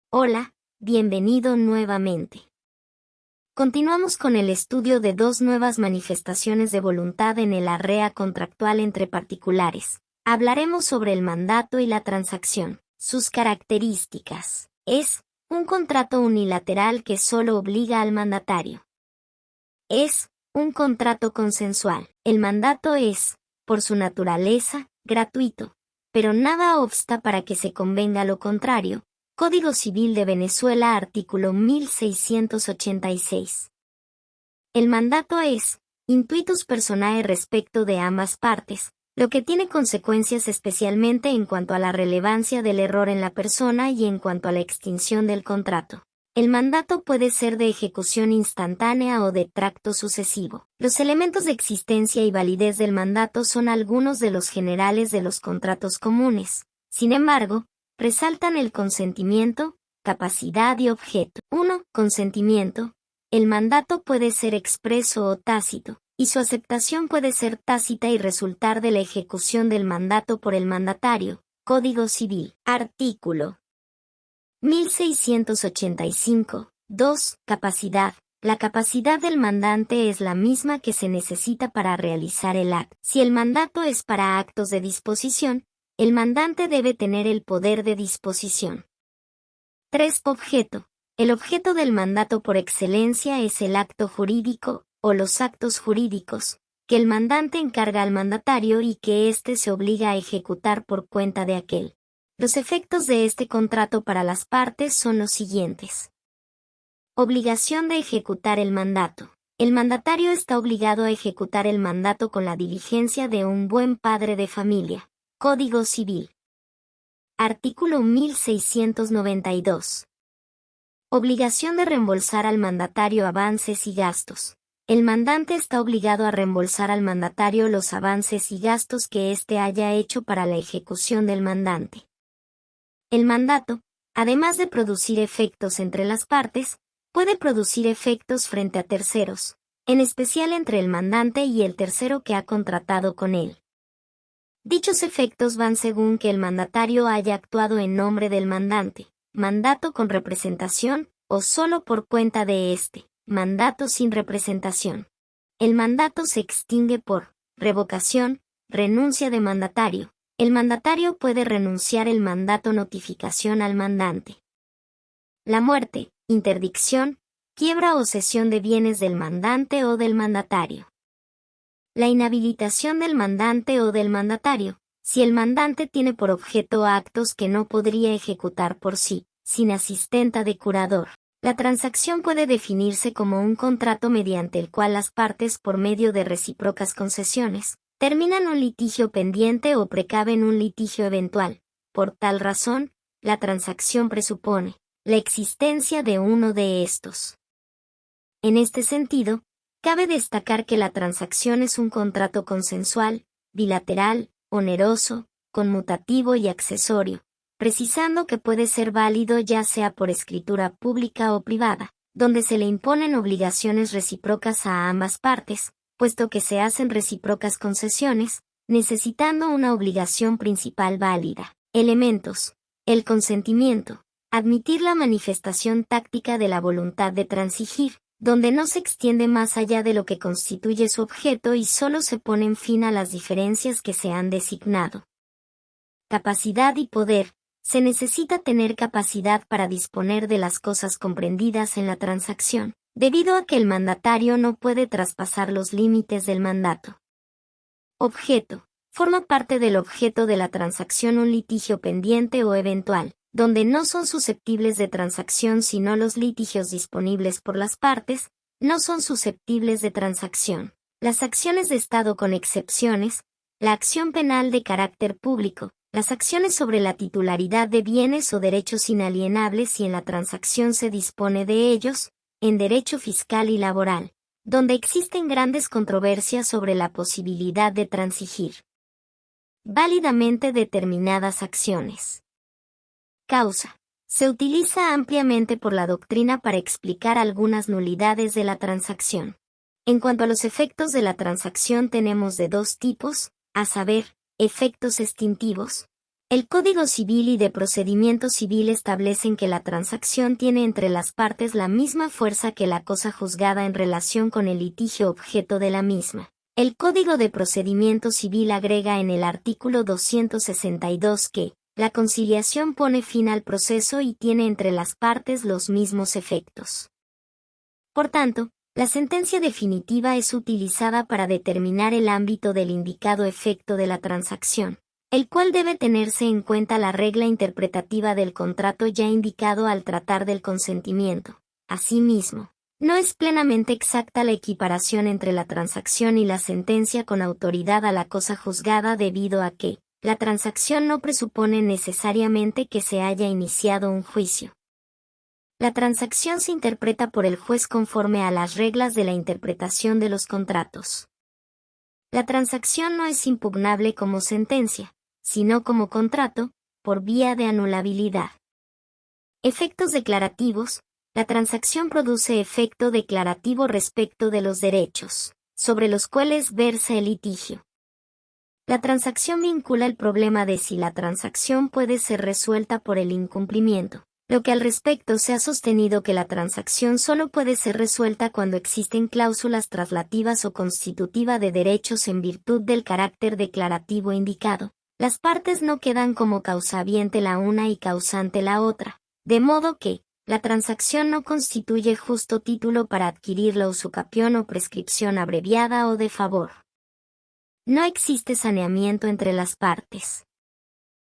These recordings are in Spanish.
Hola, bienvenido nuevamente. Continuamos con el estudio de dos nuevas manifestaciones de voluntad en el arrea contractual entre particulares. Hablaremos sobre el mandato y la transacción. Sus características. Es un contrato unilateral que solo obliga al mandatario. Es un contrato consensual. El mandato es, por su naturaleza, gratuito, pero nada obsta para que se convenga lo contrario. Código Civil de Venezuela, artículo 1686. El mandato es intuitus personae respecto de ambas partes, lo que tiene consecuencias especialmente en cuanto a la relevancia del error en la persona y en cuanto a la extinción del contrato. El mandato puede ser de ejecución instantánea o de tracto sucesivo. Los elementos de existencia y validez del mandato son algunos de los generales de los contratos comunes. Sin embargo, resaltan el consentimiento, capacidad y objeto. 1. Consentimiento. El mandato puede ser expreso o tácito, y su aceptación puede ser tácita y resultar de la ejecución del mandato por el mandatario. Código Civil. Artículo 1685. 2. Capacidad. La capacidad del mandante es la misma que se necesita para realizar el acto. Si el mandato es para actos de disposición, el mandante debe tener el poder de disposición. 3. Objeto. El objeto del mandato por excelencia es el acto jurídico, o los actos jurídicos, que el mandante encarga al mandatario y que éste se obliga a ejecutar por cuenta de aquel. Los efectos de este contrato para las partes son los siguientes. Obligación de ejecutar el mandato. El mandatario está obligado a ejecutar el mandato con la diligencia de un buen padre de familia. Código Civil. Artículo 1692. Obligación de reembolsar al mandatario avances y gastos. El mandante está obligado a reembolsar al mandatario los avances y gastos que éste haya hecho para la ejecución del mandante. El mandato, además de producir efectos entre las partes, puede producir efectos frente a terceros, en especial entre el mandante y el tercero que ha contratado con él. Dichos efectos van según que el mandatario haya actuado en nombre del mandante, mandato con representación, o solo por cuenta de éste, mandato sin representación. El mandato se extingue por revocación, renuncia de mandatario. El mandatario puede renunciar el mandato notificación al mandante. La muerte, interdicción, quiebra o cesión de bienes del mandante o del mandatario. La inhabilitación del mandante o del mandatario, si el mandante tiene por objeto actos que no podría ejecutar por sí, sin asistenta de curador. La transacción puede definirse como un contrato mediante el cual las partes, por medio de recíprocas concesiones, terminan un litigio pendiente o precaven un litigio eventual. Por tal razón, la transacción presupone la existencia de uno de estos. En este sentido, cabe destacar que la transacción es un contrato consensual, bilateral, oneroso, conmutativo y accesorio, precisando que puede ser válido ya sea por escritura pública o privada, donde se le imponen obligaciones recíprocas a ambas partes, puesto que se hacen recíprocas concesiones, necesitando una obligación principal válida. Elementos. El consentimiento. Admitir la manifestación táctica de la voluntad de transigir, donde no se extiende más allá de lo que constituye su objeto y solo se ponen fin a las diferencias que se han designado. Capacidad y poder. Se necesita tener capacidad para disponer de las cosas comprendidas en la transacción, debido a que el mandatario no puede traspasar los límites del mandato. Objeto. Forma parte del objeto de la transacción un litigio pendiente o eventual, donde no son susceptibles de transacción sino los litigios disponibles por las partes, no son susceptibles de transacción. Las acciones de Estado con excepciones, la acción penal de carácter público, las acciones sobre la titularidad de bienes o derechos inalienables si en la transacción se dispone de ellos, en derecho fiscal y laboral, donde existen grandes controversias sobre la posibilidad de transigir válidamente determinadas acciones. Causa. Se utiliza ampliamente por la doctrina para explicar algunas nulidades de la transacción. En cuanto a los efectos de la transacción tenemos de dos tipos, a saber, efectos extintivos. El Código Civil y de Procedimiento Civil establecen que la transacción tiene entre las partes la misma fuerza que la cosa juzgada en relación con el litigio objeto de la misma. El Código de Procedimiento Civil agrega en el artículo 262 que la conciliación pone fin al proceso y tiene entre las partes los mismos efectos. Por tanto, la sentencia definitiva es utilizada para determinar el ámbito del indicado efecto de la transacción, el cual debe tenerse en cuenta la regla interpretativa del contrato ya indicado al tratar del consentimiento. Asimismo, no es plenamente exacta la equiparación entre la transacción y la sentencia con autoridad a la cosa juzgada debido a que la transacción no presupone necesariamente que se haya iniciado un juicio. La transacción se interpreta por el juez conforme a las reglas de la interpretación de los contratos. La transacción no es impugnable como sentencia, sino como contrato, por vía de anulabilidad. Efectos declarativos. La transacción produce efecto declarativo respecto de los derechos, sobre los cuales versa el litigio. La transacción vincula el problema de si la transacción puede ser resuelta por el incumplimiento, lo que al respecto se ha sostenido que la transacción solo puede ser resuelta cuando existen cláusulas traslativas o constitutiva de derechos en virtud del carácter declarativo indicado. Las partes no quedan como causahabiente la una y causante la otra, de modo que la transacción no constituye justo título para adquirir la usucapión o prescripción abreviada o de favor. No existe saneamiento entre las partes.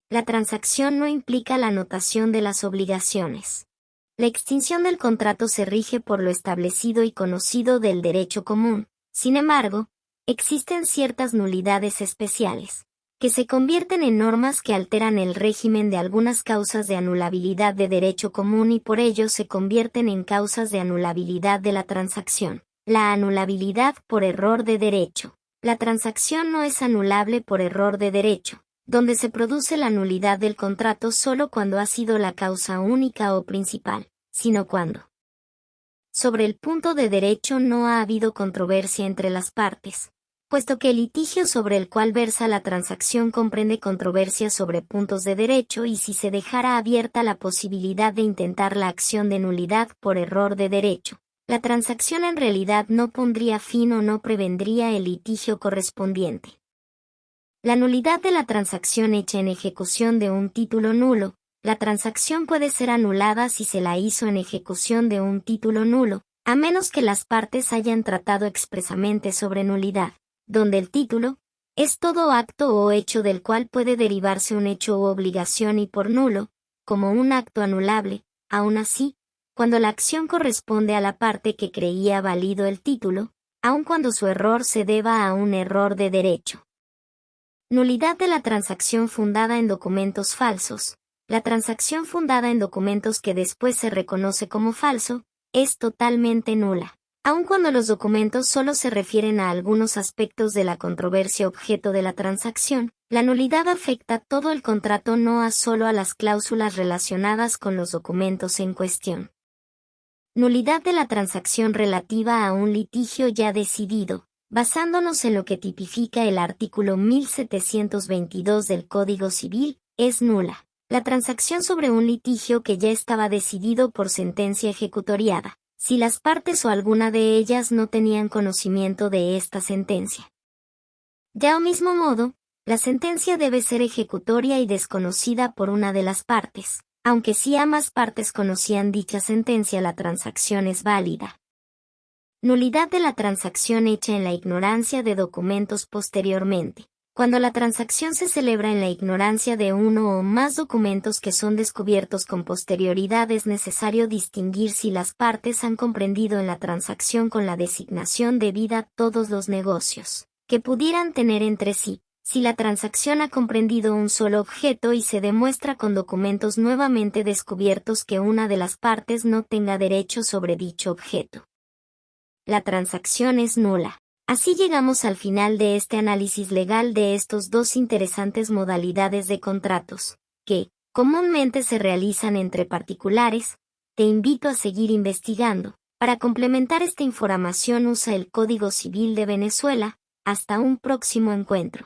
La transacción no implica la anotación de las obligaciones. La extinción del contrato se rige por lo establecido y conocido del derecho común. Sin embargo, existen ciertas nulidades especiales, que se convierten en normas que alteran el régimen de algunas causas de anulabilidad de derecho común y por ello se convierten en causas de anulabilidad de la transacción. La anulabilidad por error de derecho. La transacción no es anulable por error de derecho, donde se produce la nulidad del contrato solo cuando ha sido la causa única o principal, sino cuando sobre el punto de derecho no ha habido controversia entre las partes, puesto que el litigio sobre el cual versa la transacción comprende controversia sobre puntos de derecho y si se dejara abierta la posibilidad de intentar la acción de nulidad por error de derecho, la transacción en realidad no pondría fin o no prevendría el litigio correspondiente. La nulidad de la transacción hecha en ejecución de un título nulo. La transacción puede ser anulada si se la hizo en ejecución de un título nulo, a menos que las partes hayan tratado expresamente sobre nulidad, donde el título es todo acto o hecho del cual puede derivarse un hecho u obligación y por nulo, como un acto anulable. Aún así, cuando la acción corresponde a la parte que creía válido el título, aun cuando su error se deba a un error de derecho. Nulidad de la transacción fundada en documentos falsos. La transacción fundada en documentos que después se reconoce como falso, es totalmente nula, aun cuando los documentos solo se refieren a algunos aspectos de la controversia objeto de la transacción. La nulidad afecta todo el contrato, no a solo a las cláusulas relacionadas con los documentos en cuestión. Nulidad de la transacción relativa a un litigio ya decidido. Basándonos en lo que tipifica el artículo 1722 del Código Civil, es nula la transacción sobre un litigio que ya estaba decidido por sentencia ejecutoriada, si las partes o alguna de ellas no tenían conocimiento de esta sentencia. De mismo modo, la sentencia debe ser ejecutoria y desconocida por una de las partes, aunque si ambas partes conocían dicha sentencia, la transacción es válida. Nulidad de la transacción hecha en la ignorancia de documentos posteriormente. Cuando la transacción se celebra en la ignorancia de uno o más documentos que son descubiertos con posterioridad, es necesario distinguir si las partes han comprendido en la transacción con la designación debida todos los negocios que pudieran tener entre sí, si la transacción ha comprendido un solo objeto y se demuestra con documentos nuevamente descubiertos que una de las partes no tenga derecho sobre dicho objeto. La transacción es nula. Así llegamos al final de este análisis legal de estos dos interesantes modalidades de contratos, que comúnmente se realizan entre particulares. Te invito a seguir investigando. Para complementar esta información usa el Código Civil de Venezuela. Hasta un próximo encuentro.